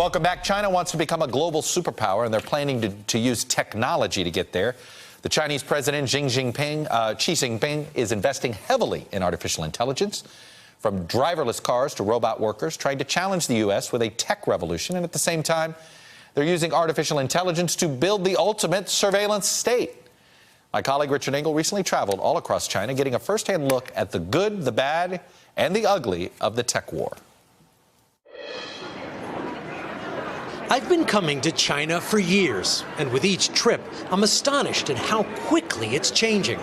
Welcome back. China wants to become a global superpower, and they're planning to use technology to get there. The Chinese President Xi Jinping is investing heavily in artificial intelligence, from driverless cars to robot workers, trying to challenge the U.S. with a tech revolution. And at the same time, they're using artificial intelligence to build the ultimate surveillance state. My colleague Richard Engel recently traveled all across China, getting a firsthand look at the good, the bad, and the ugly of the tech war. I've been coming to China for years, and with each trip, I'm astonished at how quickly it's changing.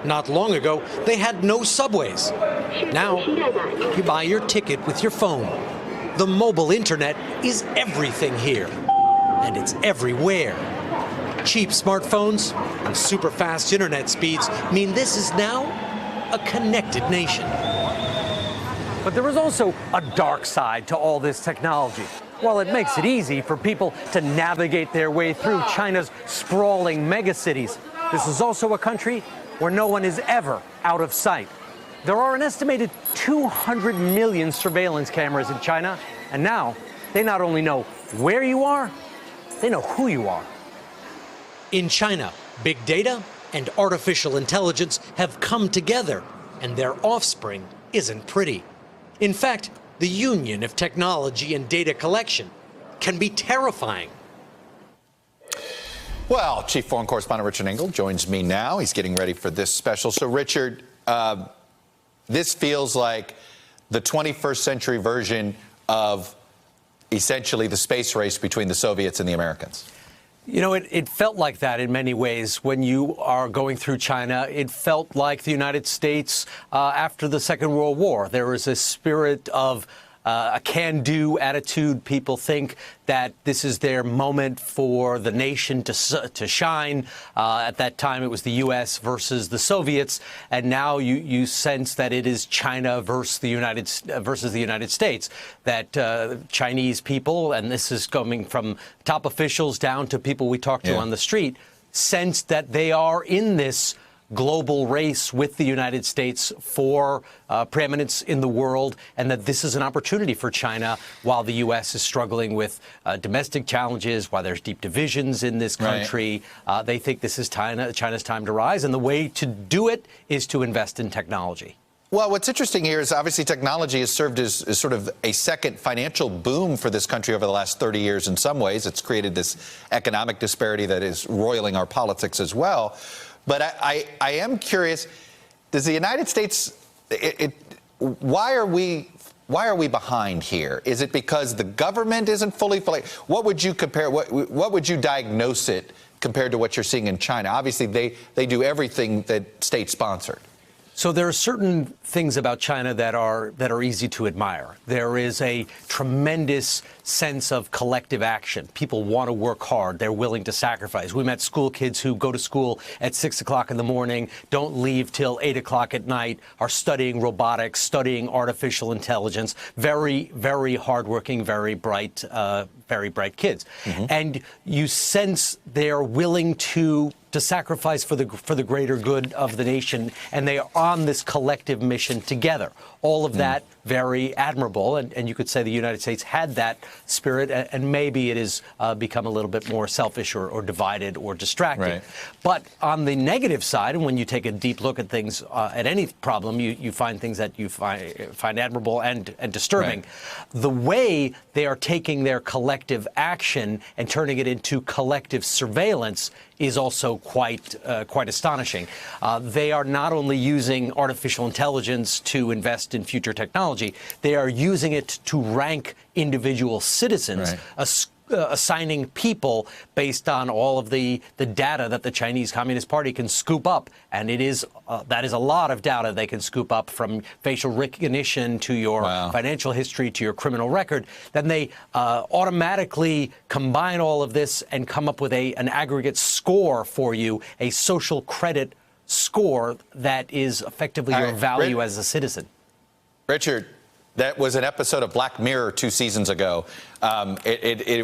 Not long ago, they had no subways. Now, you buy your ticket with your phone. The mobile internet is everything here, and it's everywhere. Cheap smartphones and super fast internet speeds mean this is now a connected nation. But there is also a dark side to all this technology. While it makes it easy for people to navigate their way through China's sprawling megacities, this is also a country where no one is ever out of sight. There are an estimated 200 million surveillance cameras in China, and now they not only know where you are, they know who you are. In China, big data and artificial intelligence have come together, and their offspring isn't pretty. In fact, the union of technology and data collection can be terrifying. Well, Chief Foreign Correspondent Richard Engel joins me now. He's getting ready for this special. So, Richard, this feels like the 21st century version of essentially the space race between the Soviets and the Americans. You know, it felt like that in many ways when you are going through China. It felt like the United States after the Second World War. There was a spirit of a can-do attitude. People think that this is their moment for the nation to shine. At that time, it was the U.S. versus the Soviets, and now you sense that it is China versus the United States. That Chinese people, and this is coming from top officials down to people we talk to on the street, sense that they are in this global race with the United States for preeminence in the world, and that this is an opportunity for China while the U.S. is struggling with domestic challenges, while there's deep divisions in this country. Right. They think this is China's time to rise, and the way to do it is to invest in technology. Well, what's interesting here is obviously technology has served as sort of a second financial boom for this country over the last 30 years in some ways. It's created this economic disparity that is roiling our politics as well. But I am curious, does the United States, why are we behind here? Is it because the government isn't fully, what would you compare, what would you diagnose it compared to what you're seeing in China? Obviously, they do everything that state-sponsored. So there are certain things about China that are easy to admire. There is a tremendous sense of collective action. People want to work hard. They're willing to sacrifice. We met school kids who go to school at 6 o'clock in the morning, don't leave till 8 o'clock at night, are studying robotics, studying artificial intelligence. Very, very hardworking, very bright kids. Mm-hmm. And you sense they're willing to sacrifice for the greater good of the nation, and they are on this collective mission together. All of that very admirable, and you could say the United States had that spirit, and maybe it has become a little bit more selfish or divided or distracted. Right. But on the negative side, and when you take a deep look at things, at any problem, you find things that you find admirable and disturbing. Right. The way they are taking their collective action and turning it into collective surveillance is also quite astonishing. They are not only using artificial intelligence to invest in future technology, they are using it to rank individual citizens, right, assigning people based on all of the data that the Chinese Communist Party can scoop up. And that is a lot of data they can scoop up, from facial recognition to your financial history to your criminal record. Then they automatically combine all of this and come up with an aggregate score for you, a social credit score that is effectively your value as a citizen. Richard, that was an episode of Black Mirror 2 seasons ago,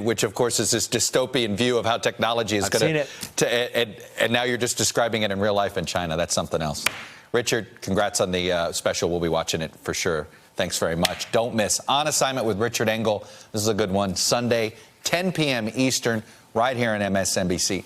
which, of course, is this dystopian view of how technology is going to. And now you're just describing it in real life in China. That's something else. Richard, congrats on the special. We'll be watching it for sure. Thanks very much. Don't miss On Assignment with Richard Engel. This is a good one. Sunday, 10 p.m. Eastern, right here on MSNBC.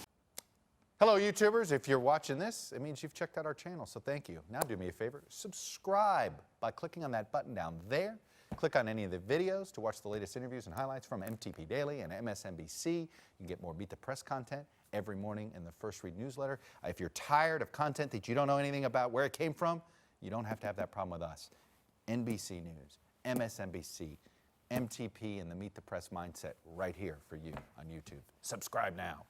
Hello, YouTubers. If you're watching this, it means you've checked out our channel, so thank you. Now do me a favor. Subscribe by clicking on that button down there. Click on any of the videos to watch the latest interviews and highlights from MTP Daily and MSNBC. You can get more Beat the Press content every morning in the First Read newsletter. If you're tired of content that you don't know anything about, where it came from, you don't have to have that problem with us. NBC News, MSNBC, MTP, and the Meet the Press mindset right here for you on YouTube. Subscribe now.